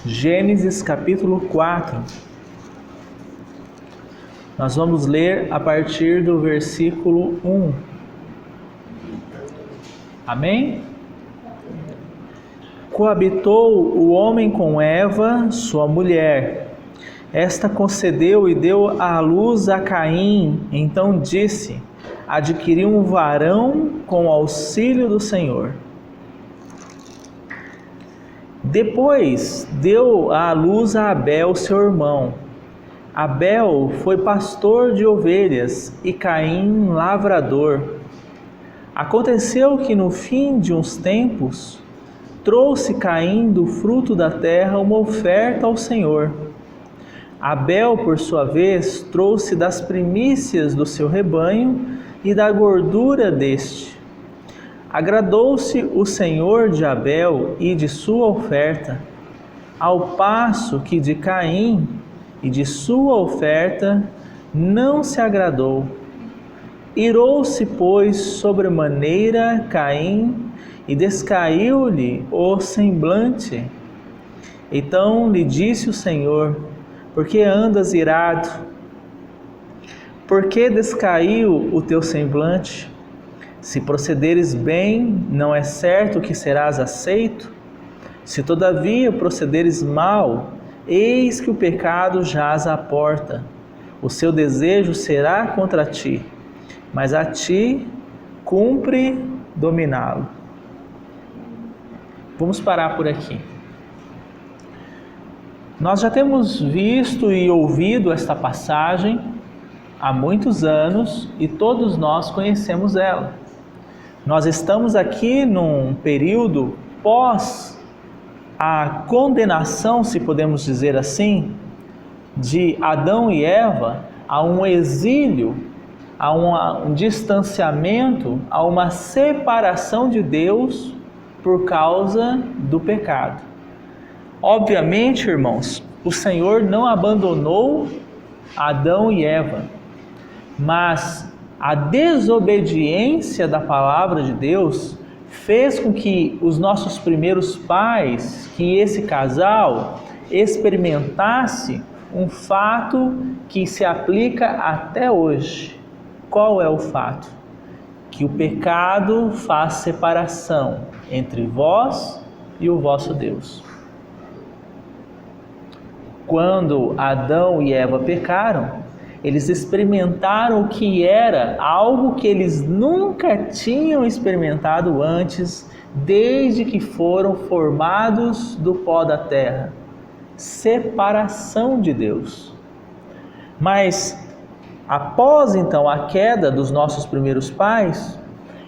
Gênesis capítulo 4. Nós vamos ler a partir do versículo 1. Amém? Coabitou o homem com Eva, sua mulher. Esta concedeu e deu à luz a Caim. Então disse: adquiri um varão com o auxílio do Senhor. Depois deu à luz a Abel, seu irmão. Abel foi pastor de ovelhas e Caim lavrador. Aconteceu que no fim de uns tempos, trouxe Caim do fruto da terra uma oferta ao Senhor. Abel, por sua vez, trouxe das primícias do seu rebanho e da gordura deste. Agradou-se o Senhor de Abel e de sua oferta, ao passo que de Caim e de sua oferta não se agradou. Irou-se, pois, sobremaneira Caim e descaiu-lhe o semblante. Então lhe disse o Senhor: por que andas irado? Por que descaiu o teu semblante? Se procederes bem, não é certo que serás aceito? Se todavia procederes mal, eis que o pecado jaz à porta. O seu desejo será contra ti, mas a ti cumpre dominá-lo. Vamos parar por aqui. Nós já temos visto e ouvido esta passagem há muitos anos e todos nós conhecemos ela. Nós estamos aqui num período pós a condenação, se podemos dizer assim, de Adão e Eva a um exílio, a um distanciamento, a uma separação de Deus por causa do pecado. Obviamente, irmãos, o Senhor não abandonou Adão e Eva, mas a desobediência da palavra de Deus fez com que os nossos primeiros pais, que esse casal experimentasse um fato que se aplica até hoje. Qual é o fato? Que o pecado faz separação entre vós e o vosso Deus. Quando Adão e Eva pecaram, eles experimentaram o que era algo que eles nunca tinham experimentado antes, desde que foram formados do pó da terra. Separação de Deus. Mas, após então a queda dos nossos primeiros pais,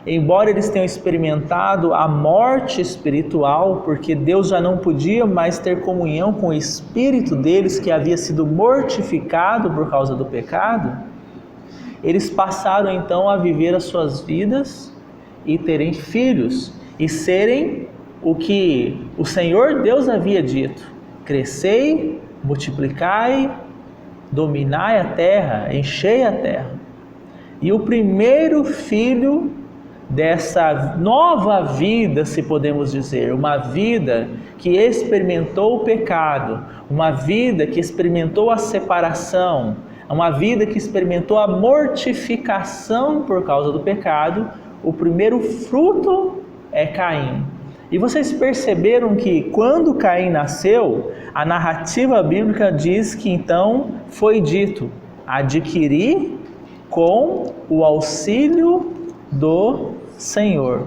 embora eles tenham experimentado a morte espiritual, porque Deus já não podia mais ter comunhão com o espírito deles, que havia sido mortificado por causa do pecado, eles passaram então a viver as suas vidas e terem filhos, e serem o que o Senhor Deus havia dito: crescei, multiplicai, dominai a terra, enchei a terra. E o primeiro filho dessa nova vida, se podemos dizer, uma vida que experimentou o pecado, uma vida que experimentou a separação, uma vida que experimentou a mortificação por causa do pecado, o primeiro fruto é Caim. E vocês perceberam que quando Caim nasceu, a narrativa bíblica diz que então foi dito: adquiri com o auxílio do Senhor.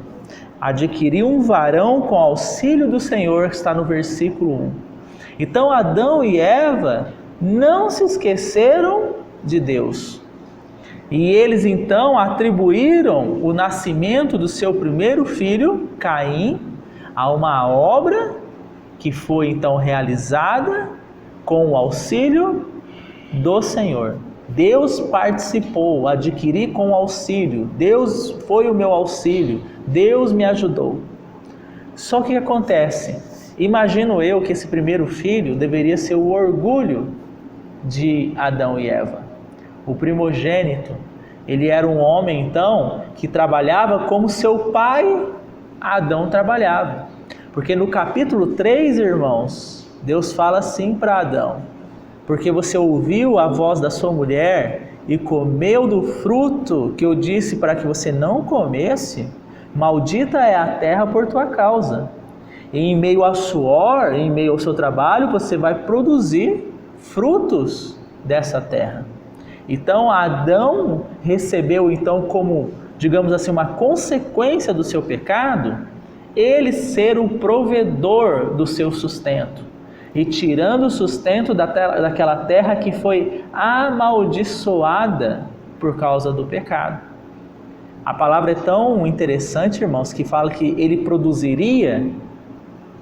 Adquiri um varão com auxílio do Senhor, que está no versículo 1. Então Adão e Eva não se esqueceram de Deus. E eles então atribuíram o nascimento do seu primeiro filho, Caim, a uma obra que foi então realizada com o auxílio do Senhor. Deus participou, adquiri com auxílio, Deus foi o meu auxílio, Deus me ajudou. Só que o que acontece? Imagino eu que esse primeiro filho deveria ser o orgulho de Adão e Eva. O primogênito, ele era um homem então que trabalhava como seu pai Adão trabalhava. Porque no capítulo 3, irmãos, Deus fala assim para Adão: porque você ouviu a voz da sua mulher e comeu do fruto que eu disse para que você não comesse, maldita é a terra por tua causa. E em meio ao suor, em meio ao seu trabalho, você vai produzir frutos dessa terra. Então Adão recebeu então como, digamos assim, uma consequência do seu pecado, ele ser o provedor do seu sustento. E tirando o sustento daquela terra que foi amaldiçoada por causa do pecado. A palavra é tão interessante, irmãos, que fala que ele produziria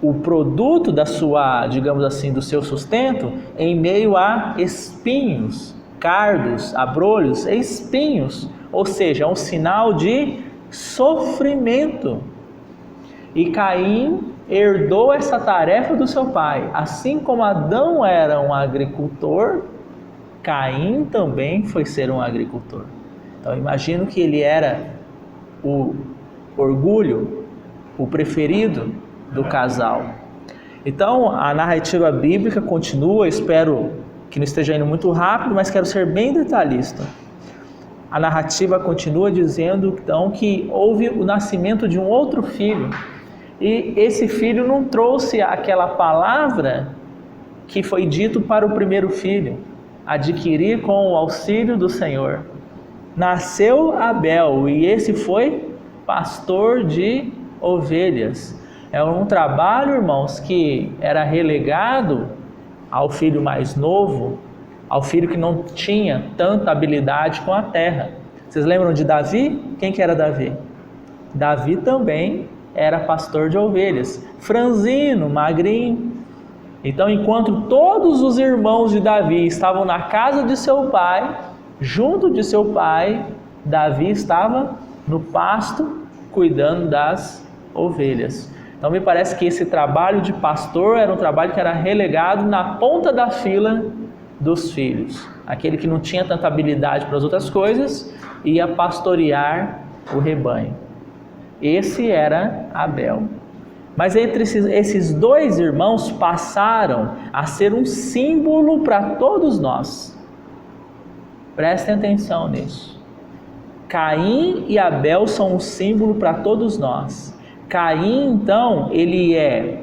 o produto da sua, digamos assim, do seu sustento em meio a espinhos, cardos, abrolhos, espinhos, ou seja, é um sinal de sofrimento. E Caim herdou essa tarefa do seu pai. Assim como Adão era um agricultor, Caim também foi ser um agricultor. Então imagino que ele era o orgulho, o preferido do casal. Então a narrativa bíblica continua, espero que não esteja indo muito rápido, mas quero ser bem detalhista. A narrativa continua dizendo então que houve o nascimento de um outro filho, e esse filho não trouxe aquela palavra que foi dito para o primeiro filho, adquirir com o auxílio do Senhor. Nasceu Abel, e esse foi pastor de ovelhas. É um trabalho, irmãos, que era relegado ao filho mais novo, ao filho que não tinha tanta habilidade com a terra. Vocês lembram de Davi? Quem que era Davi? Davi também era pastor de ovelhas, franzino, magrinho. Então, enquanto todos os irmãos de Davi estavam na casa de seu pai, junto de seu pai, Davi estava no pasto, cuidando das ovelhas. Então me parece que esse trabalho de pastor era um trabalho que era relegado na ponta da fila dos filhos. Aquele que não tinha tanta habilidade para as outras coisas, ia pastorear o rebanho. Esse era Abel. Mas entre esses dois irmãos passaram a ser um símbolo para todos nós. Prestem atenção nisso. Caim e Abel são um símbolo para todos nós. Caim, então, ele é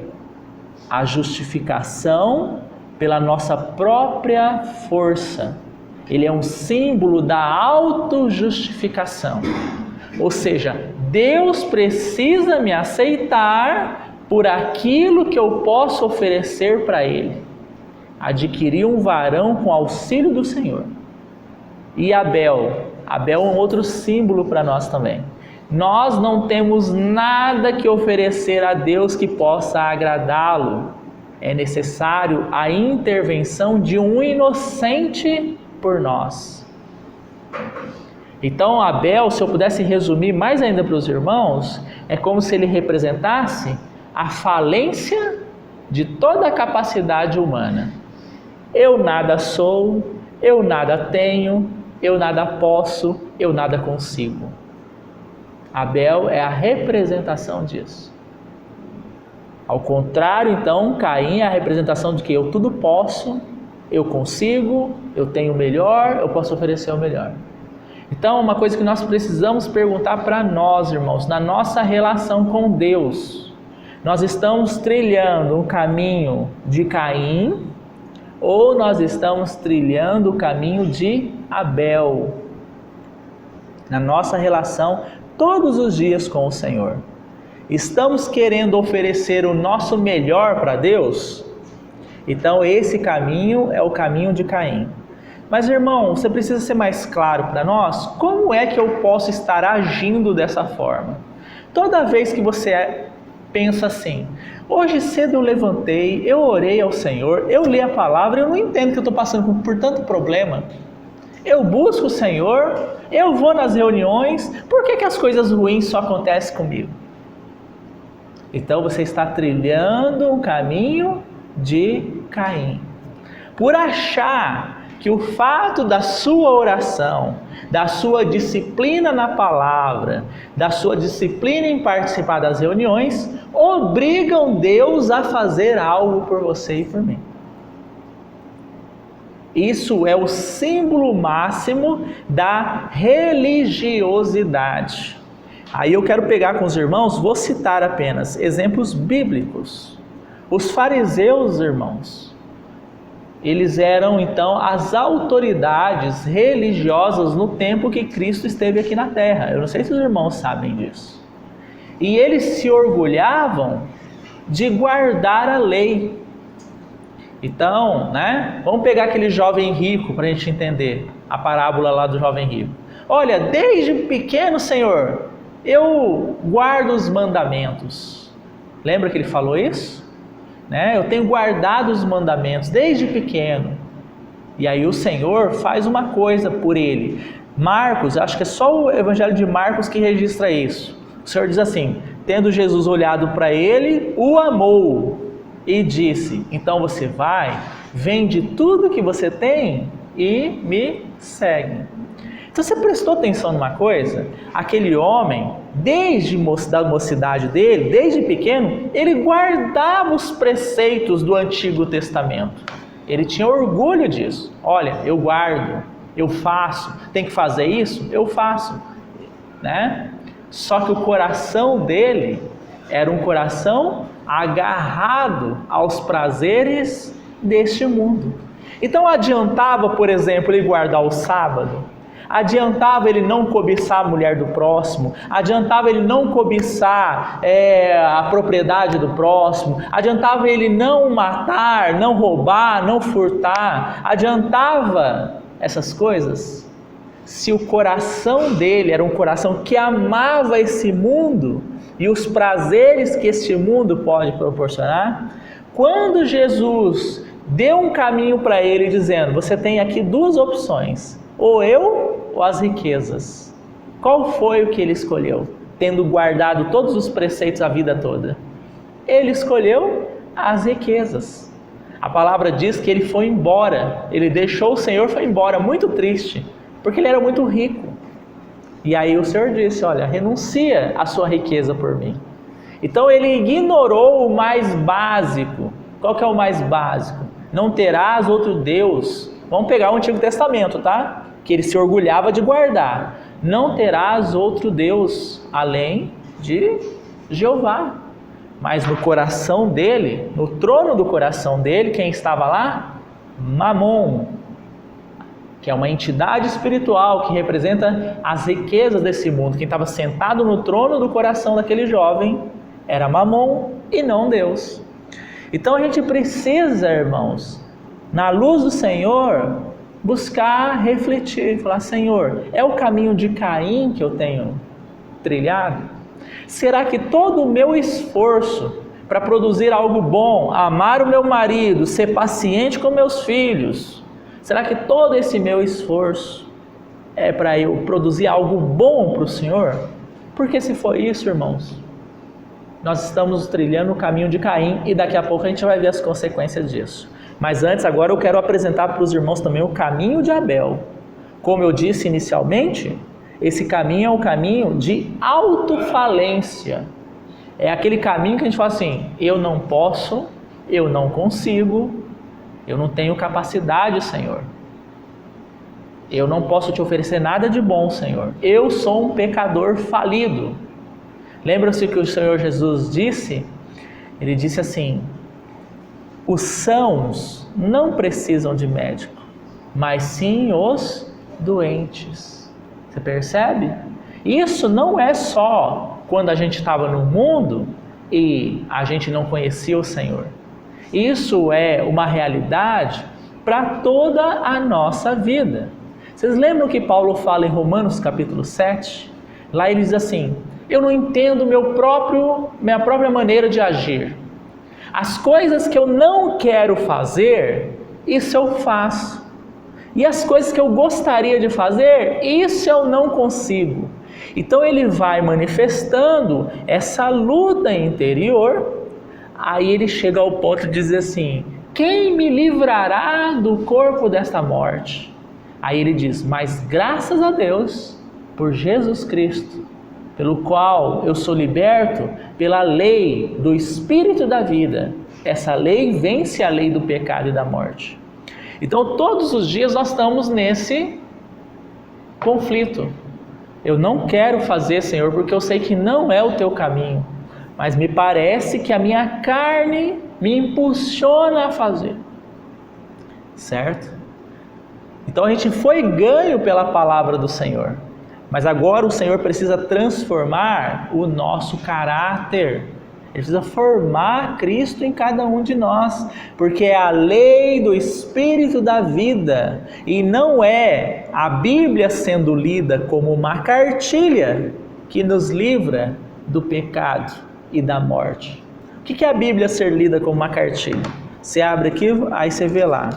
a justificação pela nossa própria força. Ele é um símbolo da autojustificação. Ou seja, Deus precisa me aceitar por aquilo que eu posso oferecer para Ele. Adquirir um varão com auxílio do Senhor. E Abel é um outro símbolo para nós também. Nós não temos nada que oferecer a Deus que possa agradá-lo. É necessário a intervenção de um inocente por nós. Então Abel, se eu pudesse resumir mais ainda para os irmãos, é como se ele representasse a falência de toda a capacidade humana. Eu nada sou, eu nada tenho, eu nada posso, eu nada consigo. Abel é a representação disso. Ao contrário, então, Caim é a representação de que eu tudo posso, eu consigo, eu tenho o melhor, eu posso oferecer o melhor. Então, uma coisa que nós precisamos perguntar para nós, irmãos, na nossa relação com Deus, nós estamos trilhando um caminho de Caim ou nós estamos trilhando o caminho de Abel? Na nossa relação todos os dias com o Senhor, estamos querendo oferecer o nosso melhor para Deus? Então esse caminho é o caminho de Caim. Mas irmão, você precisa ser mais claro para nós, como é que eu posso estar agindo dessa forma? Toda vez que você pensa assim, hoje cedo eu levantei, eu orei ao Senhor, eu li a palavra, eu não entendo que eu estou passando por tanto problema, eu busco o Senhor, eu vou nas reuniões, por que as coisas ruins só acontecem comigo? Então você está trilhando um caminho de Caim, por achar que o fato da sua oração, da sua disciplina na palavra, da sua disciplina em participar das reuniões, obrigam Deus a fazer algo por você e por mim. Isso é o símbolo máximo da religiosidade. Aí eu quero pegar com os irmãos, vou citar apenas exemplos bíblicos. Os fariseus, irmãos, eles eram então as autoridades religiosas no tempo que Cristo esteve aqui na terra. Eu não sei se os irmãos sabem disso. E eles se orgulhavam de guardar a lei. Então, vamos pegar aquele jovem rico para a gente entender a parábola lá do jovem rico. Olha, desde pequeno, Senhor, eu guardo os mandamentos. Lembra que ele falou isso? Eu tenho guardado os mandamentos desde pequeno. E aí o Senhor faz uma coisa por ele. Marcos, acho que é só o Evangelho de Marcos que registra isso. O Senhor diz assim: tendo Jesus olhado para ele, o amou e disse: então você vai, vende tudo que você tem e me segue. Então você prestou atenção numa coisa? Aquele homem, desde a mocidade dele, desde pequeno, ele guardava os preceitos do Antigo Testamento. Ele tinha orgulho disso. Olha, eu guardo, eu faço, tem que fazer isso? Eu faço. Só que o coração dele era um coração agarrado aos prazeres deste mundo. Então adiantava, por exemplo, ele guardar o sábado? Adiantava ele não cobiçar a mulher do próximo? Adiantava ele não cobiçar a propriedade do próximo? Adiantava ele não matar, não roubar, não furtar? Adiantava essas coisas? Se o coração dele era um coração que amava esse mundo e os prazeres que este mundo pode proporcionar, quando Jesus deu um caminho para ele dizendo: você tem aqui duas opções, ou eu ou as riquezas, qual foi o que ele escolheu, tendo guardado todos os preceitos a vida toda? Ele escolheu as riquezas. A palavra diz que ele foi embora, ele deixou o Senhor, foi embora, muito triste, porque ele era muito rico. E aí o Senhor disse: olha, renuncia a sua riqueza por mim. Então ele ignorou o mais básico. Qual que é o mais básico? Não terás outro Deus. Vamos pegar o Antigo Testamento, tá? Que ele se orgulhava de guardar. Não terás outro Deus além de Jeová. Mas no coração dele, no trono do coração dele, quem estava lá? Mamon, que é uma entidade espiritual que representa as riquezas desse mundo. Quem estava sentado no trono do coração daquele jovem era Mamon e não Deus. Então a gente precisa, irmãos, na luz do Senhor, buscar refletir, falar: Senhor, é o caminho de Caim que eu tenho trilhado? Será que todo o meu esforço para produzir algo bom, amar o meu marido, ser paciente com meus filhos, será que todo esse meu esforço é para eu produzir algo bom para o Senhor? Porque se for isso, irmãos, nós estamos trilhando o caminho de Caim e daqui a pouco a gente vai ver as consequências disso. Mas antes, agora eu quero apresentar para os irmãos também o caminho de Abel. Como eu disse inicialmente, esse caminho é o caminho de autofalência. É aquele caminho que a gente fala assim: eu não posso, eu não consigo, eu não tenho capacidade, Senhor. Eu não posso te oferecer nada de bom, Senhor. Eu sou um pecador falido. Lembra-se que o Senhor Jesus disse? Ele disse assim: os sãos não precisam de médico, mas sim os doentes. Você percebe? Isso não é só quando a gente estava no mundo e a gente não conhecia o Senhor. Isso é uma realidade para toda a nossa vida. Vocês lembram que Paulo fala em Romanos capítulo 7? Lá ele diz assim: eu não entendo minha própria maneira de agir. As coisas que eu não quero fazer, isso eu faço. E as coisas que eu gostaria de fazer, isso eu não consigo. Então ele vai manifestando essa luta interior, aí ele chega ao ponto de dizer assim: quem me livrará do corpo desta morte? Aí ele diz, mas graças a Deus, por Jesus Cristo, pelo qual eu sou liberto pela lei do Espírito da vida. Essa lei vence a lei do pecado e da morte. Então todos os dias nós estamos nesse conflito. Eu não quero fazer, Senhor, porque eu sei que não é o teu caminho, mas me parece que a minha carne me impulsiona a fazer. Certo? Então a gente foi ganho pela palavra do Senhor, mas agora o Senhor precisa transformar o nosso caráter. Ele precisa formar Cristo em cada um de nós, porque é a lei do Espírito da vida, e não é a Bíblia sendo lida como uma cartilha que nos livra do pecado e da morte. O que é a Bíblia ser lida como uma cartilha? Você abre aqui, aí você vê lá.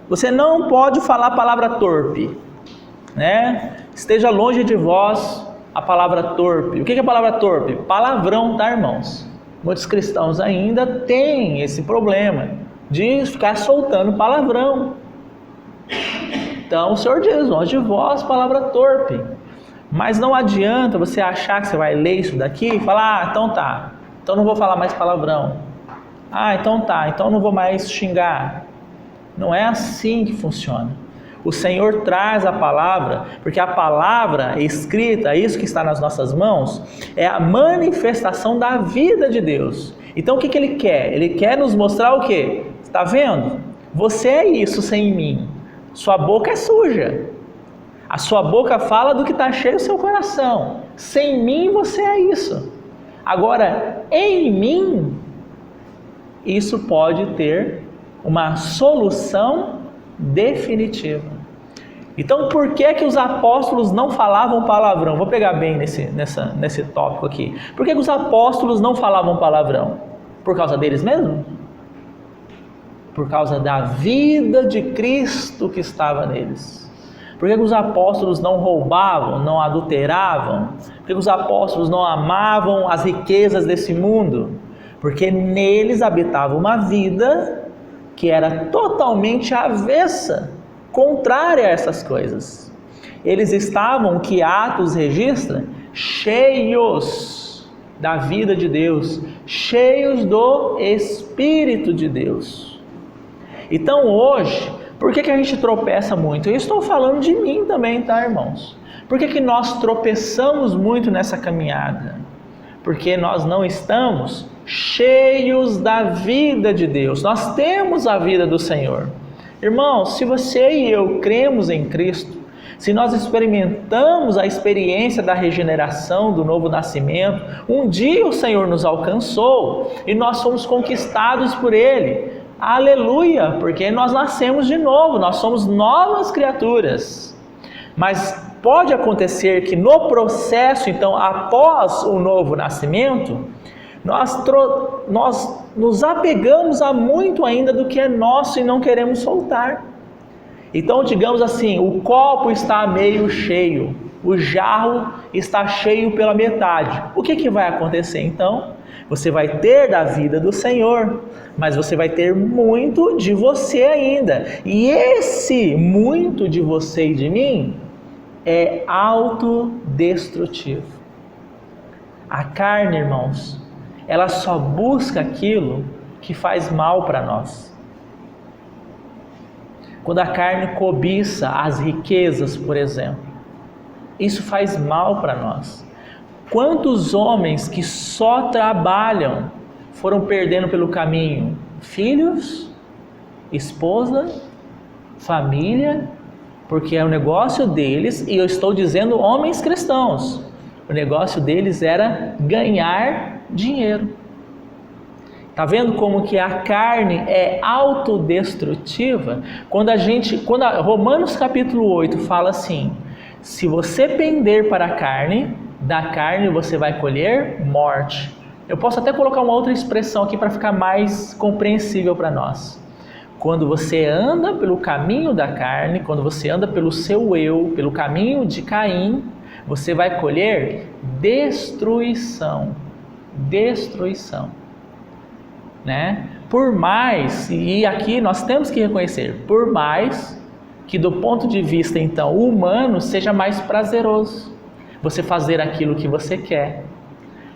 Você não pode falar a palavra torpe, né? Esteja longe de vós a palavra torpe. O que é a palavra torpe? Palavrão, tá, irmãos? Muitos cristãos ainda têm esse problema de ficar soltando palavrão. Então o Senhor diz, longe de vós, palavra torpe. Mas não adianta você achar que você vai ler isso daqui e falar, então tá, então não vou falar mais palavrão. Então tá, então não vou mais xingar. Não é assim que funciona. O Senhor traz a palavra, porque a palavra escrita, isso que está nas nossas mãos, é a manifestação da vida de Deus. Então o que Ele quer? Ele quer nos mostrar o quê? Está vendo? Você é isso sem mim. Sua boca é suja. A sua boca fala do que está cheio o seu coração. Sem mim você é isso. Agora, em mim, isso pode ter uma solução definitiva. Então, por que os apóstolos não falavam palavrão? Vou pegar bem nesse tópico aqui. Por que os apóstolos não falavam palavrão? Por causa deles mesmos? Por causa da vida de Cristo que estava neles. Por que os apóstolos não roubavam, não adulteravam? Por que os apóstolos não amavam as riquezas desse mundo? Porque neles habitava uma vida que era totalmente avessa, contrária a essas coisas. Eles estavam, o que Atos registra, cheios da vida de Deus, cheios do Espírito de Deus. Então hoje, por que a gente tropeça muito? Eu estou falando de mim também, tá, irmãos? Por que nós tropeçamos muito nessa caminhada? Porque nós não estamos cheios da vida de Deus. Nós temos a vida do Senhor. Irmãos, se você e eu cremos em Cristo, se nós experimentamos a experiência da regeneração, do novo nascimento, um dia o Senhor nos alcançou e nós fomos conquistados por Ele. Aleluia, porque nós nascemos de novo, nós somos novas criaturas. Mas pode acontecer que no processo, então, após o novo nascimento, nós nos apegamos a muito ainda do que é nosso e não queremos soltar. Então, digamos assim, o copo está meio cheio, o jarro está cheio pela metade. O que vai acontecer então? Você vai ter da vida do Senhor, mas você vai ter muito de você ainda. E esse muito de você e de mim é autodestrutivo. A carne, irmãos, ela só busca aquilo que faz mal para nós. Quando a carne cobiça as riquezas, por exemplo, isso faz mal para nós. Quantos homens que só trabalham foram perdendo pelo caminho? Filhos, esposa, família, porque é o negócio deles, e eu estou dizendo homens cristãos, o negócio deles era ganhar dinheiro. Está vendo como que a carne é autodestrutiva? Quando Romanos capítulo 8 fala assim, se você pender para a carne, da carne você vai colher morte. Eu posso até colocar uma outra expressão aqui para ficar mais compreensível para nós. Quando você anda pelo caminho da carne, quando você anda pelo seu eu, pelo caminho de Caim, você vai colher destruição. Destruição. né? Por mais, e aqui nós temos que reconhecer, por mais que do ponto de vista então humano seja mais prazeroso você fazer aquilo que você quer,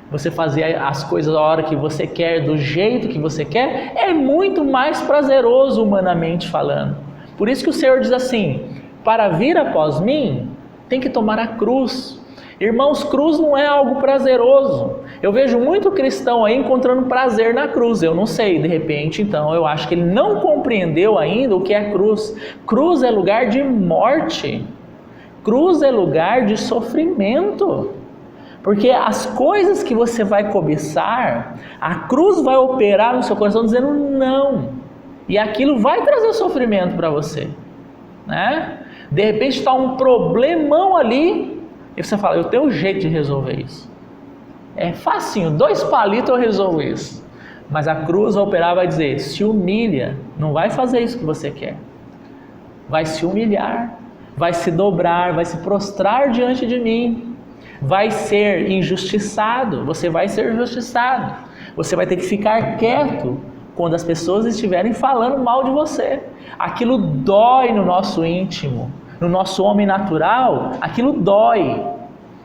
você fazer as coisas a hora que você quer, do jeito que você quer, é muito mais prazeroso humanamente falando. Por isso que o Senhor diz assim: para vir após mim, tem que tomar a cruz. Irmãos, cruz não é algo prazeroso. Eu vejo muito cristão aí encontrando prazer na cruz. Eu não sei, de repente, então, eu acho que ele não compreendeu ainda o que é cruz. Cruz é lugar de morte. Cruz é lugar de sofrimento. Porque as coisas que você vai cobiçar, a cruz vai operar no seu coração dizendo não. E aquilo vai trazer sofrimento para você, né? De repente está um problemão ali, e você fala: eu tenho um jeito de resolver isso. É facinho, 2 palitos eu resolvo isso. Mas a cruz vai operar, vai dizer: se humilha, não vai fazer isso que você quer. Vai se humilhar, vai se dobrar, vai se prostrar diante de mim. Vai ser injustiçado, você vai ser injustiçado. Você vai ter que ficar quieto quando as pessoas estiverem falando mal de você. Aquilo dói no nosso íntimo. No nosso homem natural, aquilo dói.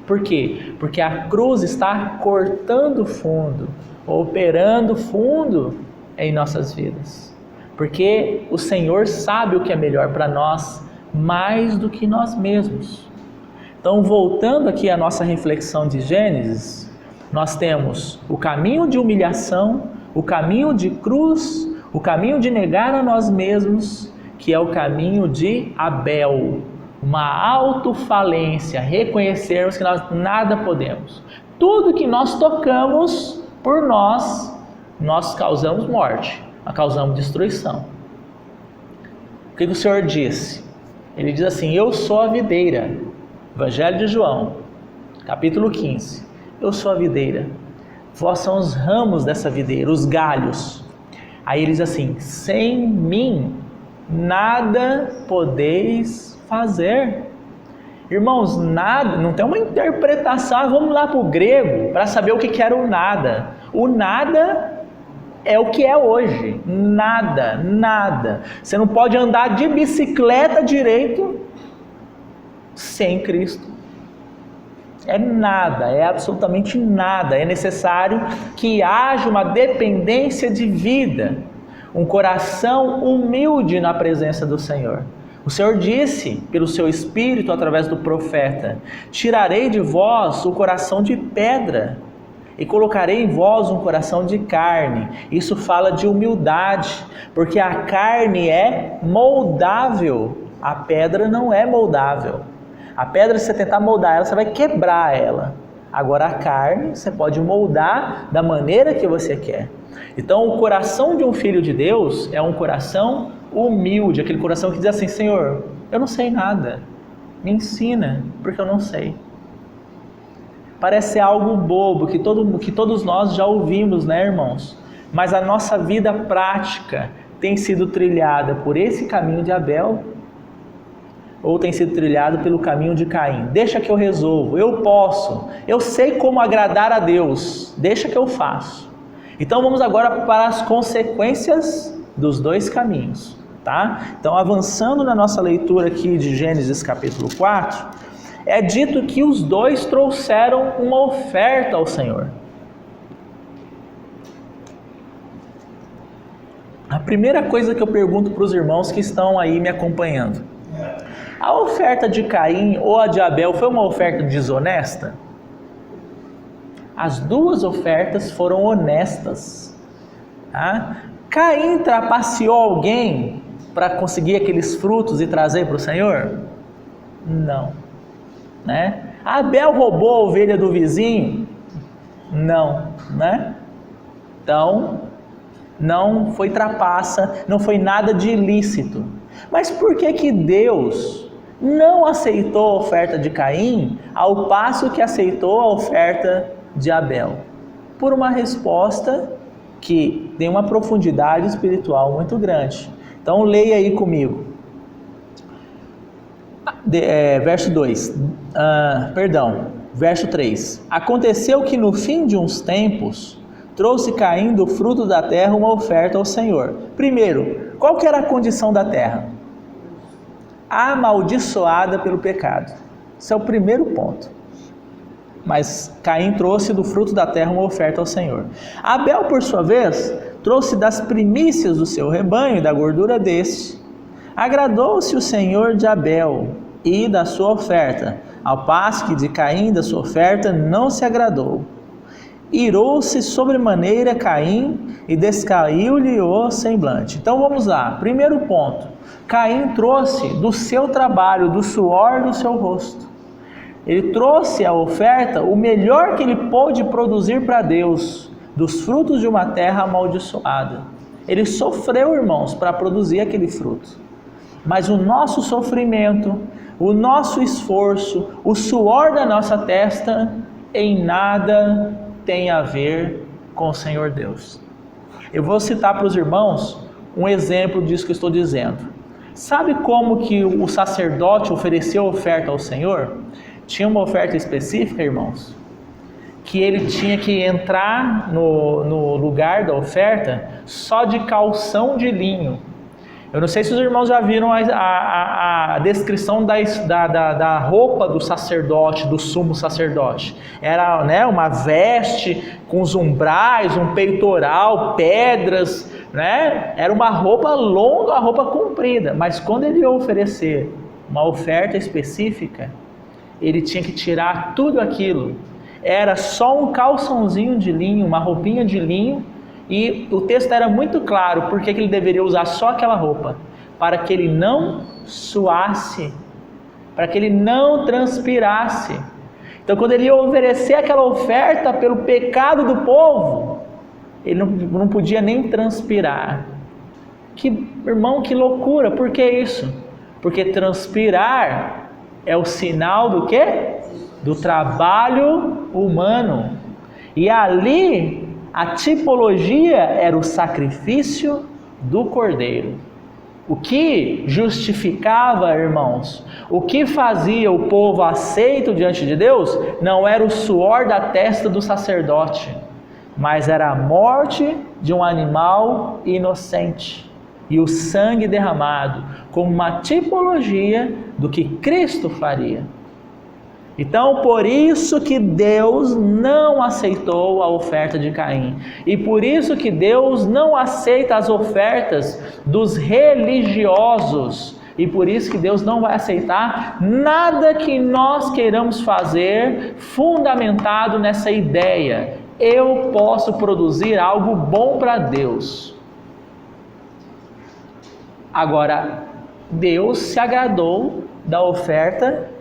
Por quê? Porque a cruz está cortando fundo, operando fundo em nossas vidas. Porque o Senhor sabe o que é melhor para nós, mais do que nós mesmos. Então, voltando aqui à nossa reflexão de Gênesis, nós temos o caminho de humilhação, o caminho de cruz, o caminho de negar a nós mesmos, que é o caminho de Abel, uma autofalência, reconhecermos que nós nada podemos. Tudo que nós tocamos por nós causamos morte, nós causamos destruição. O que o Senhor disse? Ele diz assim: eu sou a videira. Evangelho de João, capítulo 15. Eu sou a videira, vós são os ramos dessa videira, os galhos. Aí ele diz assim: sem mim nada podeis fazer. Irmãos, nada, não tem uma interpretação. Vamos lá para o grego para saber o que era o nada. O nada é o que é hoje. Nada, nada. Você não pode andar de bicicleta direito sem Cristo. É nada, é absolutamente nada. É necessário que haja uma dependência de vida, um coração humilde na presença do Senhor. O Senhor disse, pelo seu Espírito, através do profeta: tirarei de vós o coração de pedra e colocarei em vós um coração de carne. Isso fala de humildade, porque a carne é moldável, a pedra não é moldável. A pedra, se você tentar moldar ela, você vai quebrar ela. Agora a carne, você pode moldar da maneira que você quer. Então o coração de um filho de Deus é um coração humilde, aquele coração que diz assim: Senhor, eu não sei nada, me ensina, porque eu não sei. Parece algo bobo, que todos nós já ouvimos, né, irmãos? Mas a nossa vida prática tem sido trilhada por esse caminho de Abel, ou tem sido trilhado pelo caminho de Caim. Deixa que eu resolvo, eu posso, eu sei como agradar a Deus, deixa que eu faço. Então vamos agora para as consequências dos 2 caminhos, tá? Então, avançando na nossa leitura aqui de Gênesis capítulo 4, é dito que os 2 trouxeram uma oferta ao Senhor. A primeira coisa que eu pergunto para os irmãos que estão aí me acompanhando: a oferta de Caim ou a de Abel foi uma oferta desonesta? As 2 ofertas foram honestas. Tá? Caim trapaceou alguém para conseguir aqueles frutos e trazer para o Senhor? Não. Né? Abel roubou a ovelha do vizinho? Não. Né? Então, não foi trapaça, não foi nada de ilícito. Mas por que Deus não aceitou a oferta de Caim, ao passo que aceitou a oferta de Abel? Por uma resposta que tem uma profundidade espiritual muito grande. Então leia aí comigo. Verso 3. Aconteceu que no fim de uns tempos, trouxe Caim do fruto da terra uma oferta ao Senhor. Primeiro, qual que era a condição da terra? Amaldiçoada pelo pecado. Esse é o primeiro ponto. Mas Caim trouxe do fruto da terra uma oferta ao Senhor. Abel, por sua vez, trouxe das primícias do seu rebanho e da gordura deste. Agradou-se o Senhor de Abel e da sua oferta, ao passo que de Caim da sua oferta não se agradou. Irou-se sobremaneira Caim e descaiu-lhe o semblante. Então vamos lá, primeiro ponto. Caim trouxe do seu trabalho, do suor do seu rosto. Ele trouxe a oferta, o melhor que ele pôde produzir para Deus, dos frutos de uma terra amaldiçoada. Ele sofreu, irmãos, para produzir aquele fruto. Mas o nosso sofrimento, o nosso esforço, o suor da nossa testa, em nada tem a ver com o Senhor Deus. Eu vou citar para os irmãos um exemplo disso que eu estou dizendo. Sabe como que o sacerdote ofereceu oferta ao Senhor? Tinha uma oferta específica, irmãos, que ele tinha que entrar no lugar da oferta só de calção de linho. Eu não sei se os irmãos já viram a descrição da roupa do sacerdote, do sumo sacerdote. Era, né, uma veste com os umbrais, um peitoral, pedras, né? Era uma roupa longa, uma roupa comprida. Mas quando ele ia oferecer uma oferta específica, ele tinha que tirar tudo aquilo. Era só um calçãozinho de linho, uma roupinha de linho, e o texto era muito claro porque que ele deveria usar só aquela roupa, para que ele não suasse, para que ele não transpirasse. Então quando ele ia oferecer aquela oferta pelo pecado do povo, ele não podia nem transpirar. Irmão, que loucura! Por que isso? Porque transpirar é o sinal do quê? Do trabalho humano. E ali a tipologia era o sacrifício do cordeiro. O que justificava, irmãos, o que fazia o povo aceito diante de Deus, não era o suor da testa do sacerdote, mas era a morte de um animal inocente e o sangue derramado, como uma tipologia do que Cristo faria. Então, por isso que Deus não aceitou a oferta de Caim. E por isso que Deus não aceita as ofertas dos religiosos. E por isso que Deus não vai aceitar nada que nós queiramos fazer fundamentado nessa ideia. Eu posso produzir algo bom para Deus. Agora, Deus se agradou da oferta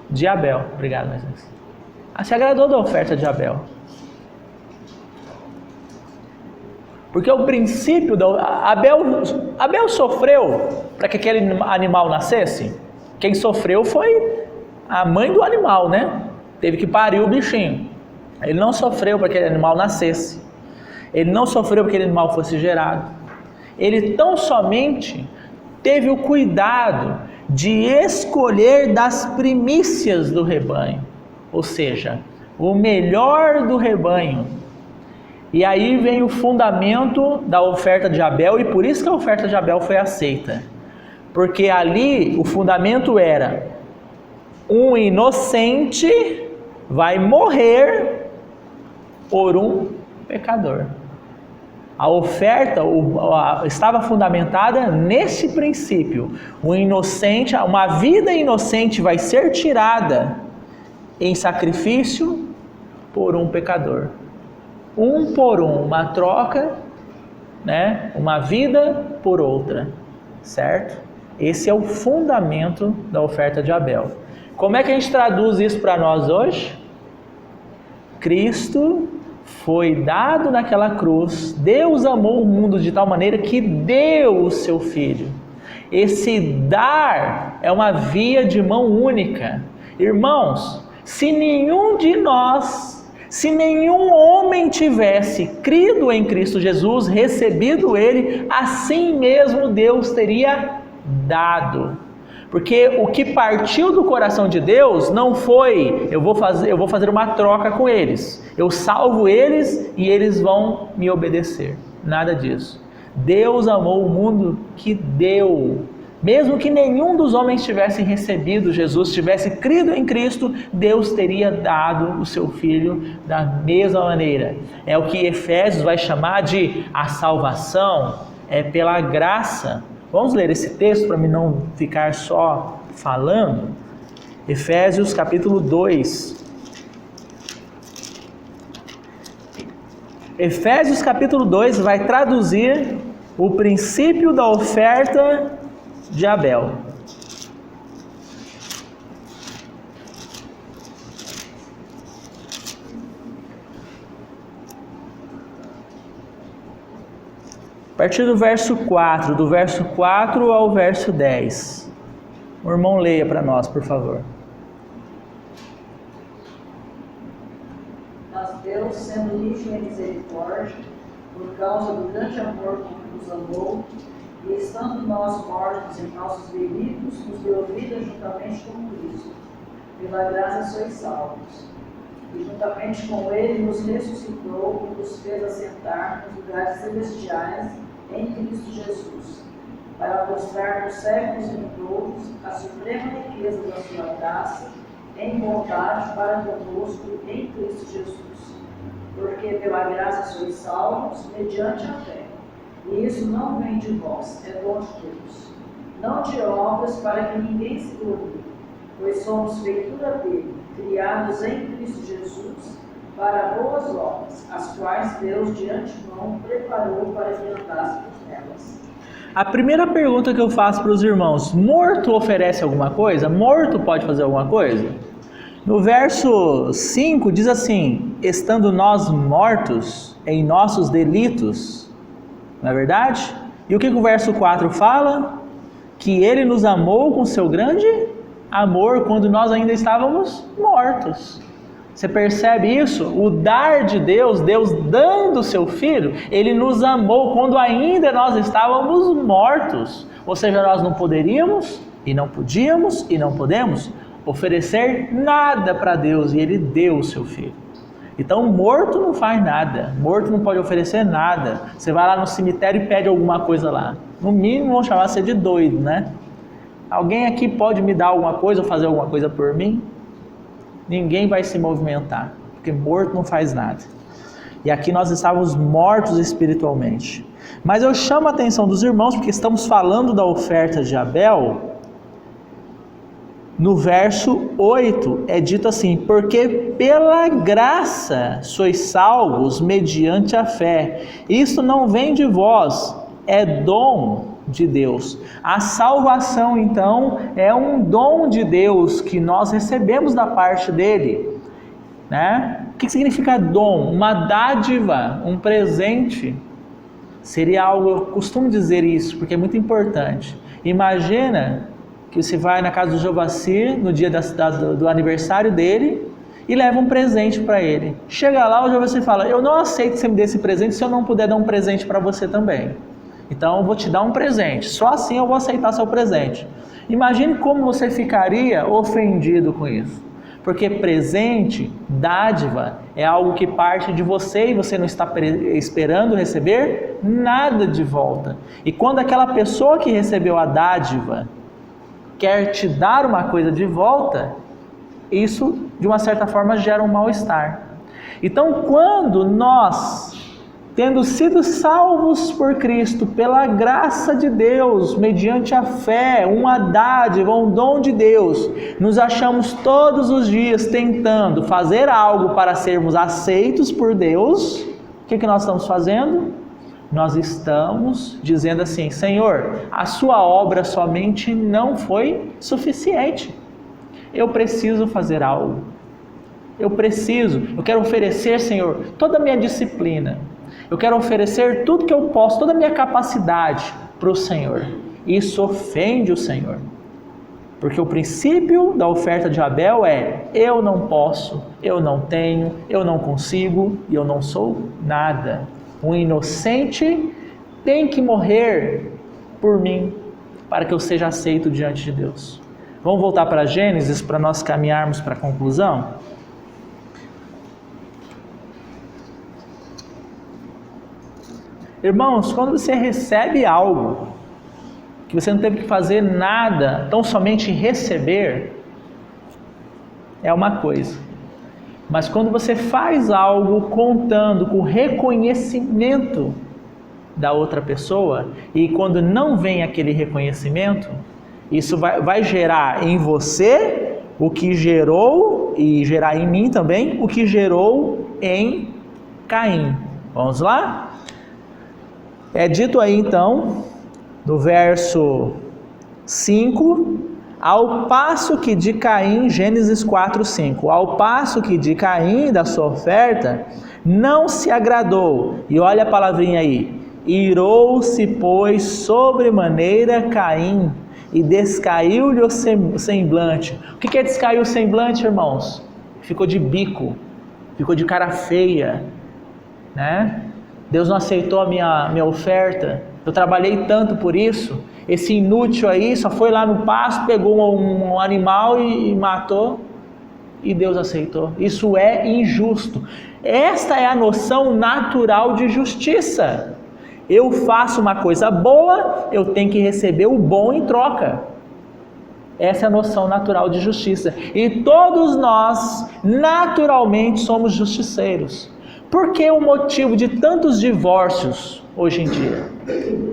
de Abel. Obrigado, mais vezes. Se agradou da oferta de Abel. Porque o princípio Abel sofreu para que aquele animal nascesse. Quem sofreu foi a mãe do animal, né? Teve que parir o bichinho. Ele não sofreu para que aquele animal nascesse. Ele não sofreu para que aquele animal fosse gerado. Ele tão somente teve o cuidado de escolher das primícias do rebanho, ou seja, o melhor do rebanho. E aí vem o fundamento da oferta de Abel, e por isso que a oferta de Abel foi aceita, porque ali o fundamento era: um inocente vai morrer por um pecador. A oferta estava fundamentada nesse princípio. O inocente, uma vida inocente vai ser tirada em sacrifício por um pecador. Um por um, uma troca, né? Uma vida por outra, certo? Esse é o fundamento da oferta de Abel. Como é que a gente traduz isso para nós hoje? Cristo foi dado naquela cruz. Deus amou o mundo de tal maneira que deu o seu Filho. Esse dar é uma via de mão única. Irmãos, se nenhum de nós, se nenhum homem tivesse crido em Cristo Jesus, recebido Ele, assim mesmo Deus teria dado. Porque o que partiu do coração de Deus não foi, eu vou fazer uma troca com eles. Eu salvo eles e eles vão me obedecer. Nada disso. Deus amou o mundo que deu. Mesmo que nenhum dos homens tivesse recebido Jesus, tivesse crido em Cristo, Deus teria dado o seu Filho da mesma maneira. É o que Efésios vai chamar de a salvação, é pela graça. Vamos ler esse texto para mim não ficar só falando. Efésios capítulo 2. Efésios capítulo 2 vai traduzir o princípio da oferta de Abel. A partir do verso 4, do verso 4 ao verso 10. O irmão leia para nós, por favor. Mas Deus, sendo rico em misericórdia, por causa do grande amor com que nos amou, e estando nós mortos em nossos delitos, nos deu vida juntamente com Cristo. Pela graça sois salvos. E juntamente com Ele nos ressuscitou e nos fez assentar nos lugares celestiais em Cristo Jesus, para mostrar nos séculos vindouros a suprema riqueza da sua graça, em bondade para conosco em Cristo Jesus. Porque pela graça sois salvos, mediante a fé. E isso não vem de vós, é dom de Deus. Não de obras, para que ninguém se glorie, pois somos feitura dele, criados em Cristo Jesus, para boas obras, as quais Deus de antemão preparou para que andássemos nelas. A primeira pergunta que eu faço para os irmãos: morto oferece alguma coisa? Morto pode fazer alguma coisa? No verso 5 diz assim: estando nós mortos em nossos delitos, não é verdade? E o que o verso 4 fala? Que Ele nos amou com seu grande amor quando nós ainda estávamos mortos. Você percebe isso? O dar de Deus, Deus dando o seu Filho, Ele nos amou quando ainda nós estávamos mortos. Ou seja, nós não poderíamos, e não podíamos, e não podemos oferecer nada para Deus, e Ele deu o seu Filho. Então, morto não faz nada, morto não pode oferecer nada. Você vai lá no cemitério e pede alguma coisa lá. No mínimo vão chamar você de doido, né? Alguém aqui pode me dar alguma coisa ou fazer alguma coisa por mim? Ninguém vai se movimentar, porque morto não faz nada. E aqui nós estávamos mortos espiritualmente. Mas eu chamo a atenção dos irmãos, porque estamos falando da oferta de Abel. No verso 8 é dito assim: porque pela graça sois salvos mediante a fé. Isso não vem de vós, é dom de Deus. A salvação, então, é um dom de Deus que nós recebemos da parte dele, né? O que significa dom? Uma dádiva, um presente. Seria algo, eu costumo dizer isso porque é muito importante. Imagina que você vai na casa do Jovacir no dia do aniversário dele e leva um presente para ele. Chega lá, o Jovacir fala: eu não aceito que você me dê esse presente se eu não puder dar um presente para você também. Então eu vou te dar um presente, só assim eu vou aceitar seu presente. Imagine como você ficaria ofendido com isso. Porque presente, dádiva, é algo que parte de você e você não está esperando receber nada de volta. E quando aquela pessoa que recebeu a dádiva quer te dar uma coisa de volta, isso de uma certa forma gera um mal-estar. Então, quando nós, tendo sido salvos por Cristo, pela graça de Deus, mediante a fé, uma dádiva, um dom de Deus, nos achamos todos os dias tentando fazer algo para sermos aceitos por Deus, o que nós estamos fazendo? Nós estamos dizendo assim: Senhor, a sua obra somente não foi suficiente. Eu preciso fazer algo. Eu quero oferecer, Senhor, toda a minha disciplina. Eu quero oferecer tudo que eu posso, toda a minha capacidade para o Senhor. Isso ofende o Senhor. Porque o princípio da oferta de Abel é: eu não posso, eu não tenho, eu não consigo e eu não sou nada. Um inocente tem que morrer por mim para que eu seja aceito diante de Deus. Vamos voltar para Gênesis para nós caminharmos para a conclusão? Irmãos, quando você recebe algo, que você não teve que fazer nada, tão somente receber, é uma coisa. Mas quando você faz algo contando com o reconhecimento da outra pessoa, e quando não vem aquele reconhecimento, isso vai gerar em você o que gerou, e gerar em mim também, o que gerou em Caim. Vamos lá? É dito aí então, no verso 5, ao passo que de Caim, Gênesis 4, 5, ao passo que de Caim, da sua oferta, não se agradou, e olha a palavrinha aí, irou-se, pois, sobremaneira Caim, e descaiu-lhe o semblante. O que é descaiu o semblante, irmãos? Ficou de bico, ficou de cara feia, né? Deus não aceitou a minha oferta, eu trabalhei tanto por isso, esse inútil aí só foi lá no pasto, pegou um animal e matou, e Deus aceitou. Isso é injusto. Esta é a noção natural de justiça. Eu faço uma coisa boa, eu tenho que receber o bom em troca. Essa é a noção natural de justiça. E todos nós, naturalmente, somos justiceiros. Por que o motivo de tantos divórcios hoje em dia?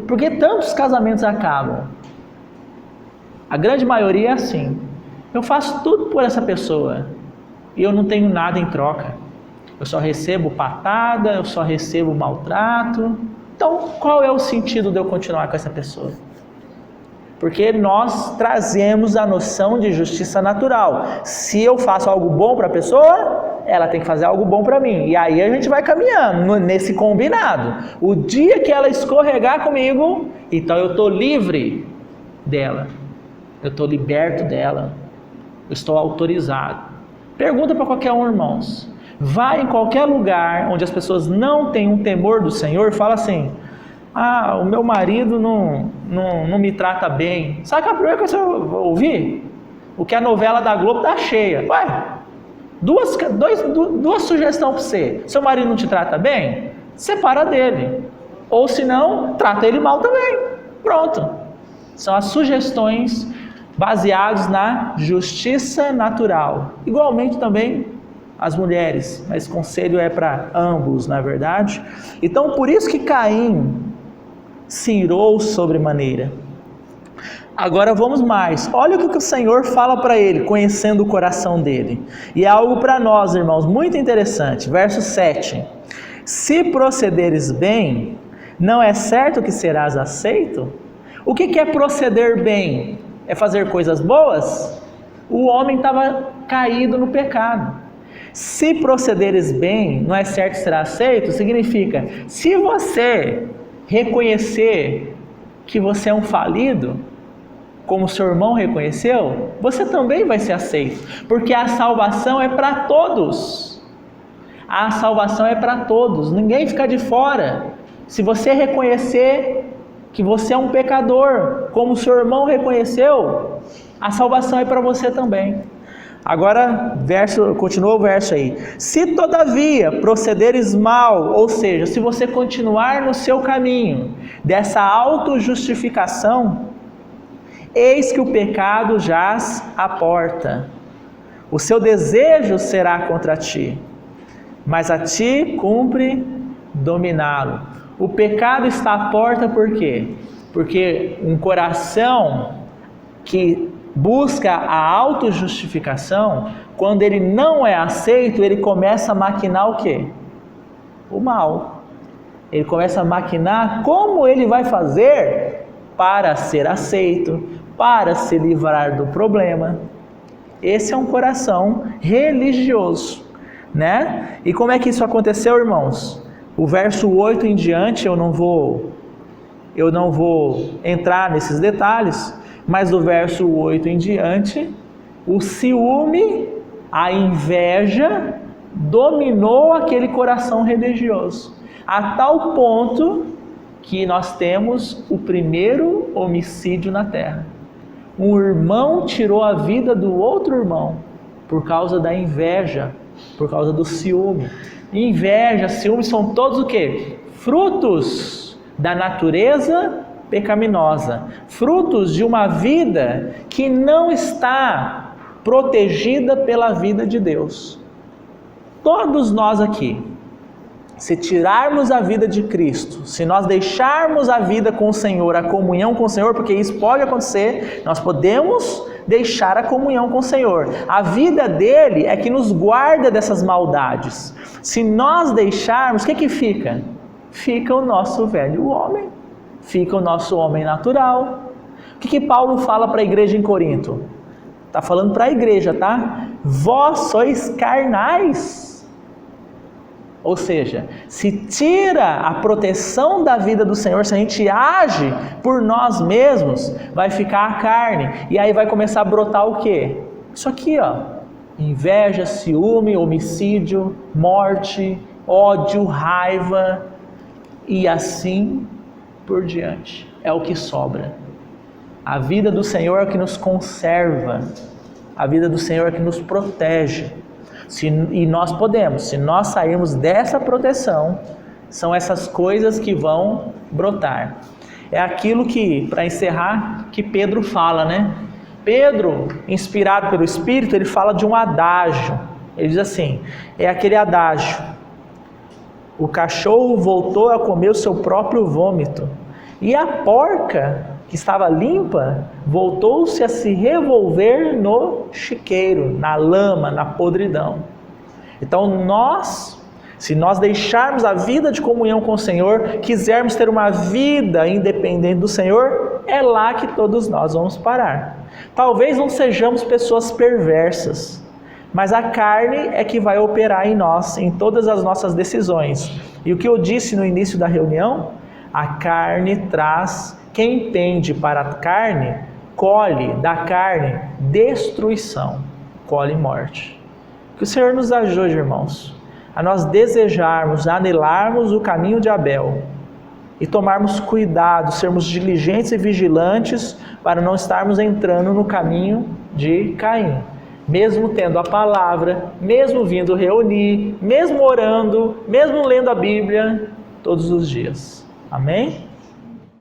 Por que tantos casamentos acabam? A grande maioria é assim. Eu faço tudo por essa pessoa e eu não tenho nada em troca. Eu só recebo patada, eu só recebo maltrato. Então, qual é o sentido de eu continuar com essa pessoa? Porque nós trazemos a noção de justiça natural. Se eu faço algo bom para a pessoa, ela tem que fazer algo bom para mim. E aí a gente vai caminhando nesse combinado. O dia que ela escorregar comigo, então eu estou livre dela. Eu estou liberto dela. Eu estou autorizado. Pergunta para qualquer um, irmãos. Vai em qualquer lugar onde as pessoas não têm um temor do Senhor, fala assim: ah, o meu marido não me trata bem. Sabe qual é a primeira coisa que eu ouvi? O que a novela da Globo tá cheia. Ué, duas sugestões para você. Seu marido não te trata bem? Separa dele. Ou se não, trata ele mal também. Pronto. São as sugestões baseadas na justiça natural. Igualmente também as mulheres, mas esse conselho é para ambos, na verdade. Então, por isso que Caim se irou sobremaneira. Agora vamos mais. Olha o que o Senhor fala para ele, conhecendo o coração dele. E é algo para nós, irmãos, muito interessante. Verso 7. Se procederes bem, não é certo que serás aceito? O que é proceder bem? É fazer coisas boas? O homem estava caído no pecado. Se procederes bem, não é certo que será aceito, significa, se você reconhecer que você é um falido, como seu irmão reconheceu, você também vai ser aceito, porque a salvação é para todos. A salvação é para todos, ninguém fica de fora. Se você reconhecer que você é um pecador, como seu irmão reconheceu, a salvação é para você também. Agora, continua o verso aí. Se todavia procederes mal, ou seja, se você continuar no seu caminho dessa autojustificação, eis que o pecado jaz à porta. O seu desejo será contra ti, mas a ti cumpre dominá-lo. O pecado está à porta por quê? Porque um coração que busca a autojustificação, quando ele não é aceito, ele começa a maquinar o quê? O mal. Ele começa a maquinar como ele vai fazer para ser aceito, para se livrar do problema. Esse é um coração religioso, né? E como é que isso aconteceu, irmãos? O verso 8 em diante, eu não vou entrar nesses detalhes, mas do verso 8 em diante, o ciúme, a inveja, dominou aquele coração religioso, a tal ponto que nós temos o primeiro homicídio na terra. um irmão tirou a vida do outro irmão por causa da inveja, por causa do ciúme. Inveja, ciúme são todos o quê? Frutos da natureza pecaminosa, frutos de uma vida que não está protegida pela vida de Deus. Todos nós aqui, se tirarmos a vida de Cristo, se nós deixarmos a vida com o Senhor, a comunhão com o Senhor, porque isso pode acontecer, nós podemos deixar a comunhão com o Senhor. A vida dele é que nos guarda dessas maldades. Se nós deixarmos, o que fica? Fica o nosso velho homem, fica o nosso homem natural. O que Paulo fala para a igreja em Corinto? Está falando para a igreja, tá? Vós sois carnais. Ou seja, se tira a proteção da vida do Senhor, se a gente age por nós mesmos, vai ficar a carne. E aí vai começar a brotar o quê? Isso aqui, ó. Inveja, ciúme, homicídio, morte, ódio, raiva e assim por diante. É o que sobra. A vida do Senhor é o que nos conserva. A vida do Senhor é o que nos protege. E nós podemos, se nós sairmos dessa proteção, são essas coisas que vão brotar. É aquilo que, para encerrar, que Pedro fala, né? Pedro, inspirado pelo Espírito, ele fala de um adágio. Ele diz assim, é aquele adágio: o cachorro voltou a comer o seu próprio vômito, e a porca, que estava limpa, voltou-se a se revolver no chiqueiro, na lama, na podridão. Então se nós deixarmos a vida de comunhão com o Senhor, quisermos ter uma vida independente do Senhor, é lá que todos nós vamos parar. Talvez não sejamos pessoas perversas, mas a carne é que vai operar em nós, em todas as nossas decisões. E o que eu disse no início da reunião, a carne traz, quem pende para a carne, colhe da carne destruição, colhe morte. Que o Senhor nos ajude, irmãos, a nós desejarmos, anelarmos o caminho de Abel e tomarmos cuidado, sermos diligentes e vigilantes para não estarmos entrando no caminho de Caim. Mesmo tendo a palavra, mesmo vindo reunir, mesmo orando, mesmo lendo a Bíblia todos os dias. Amém?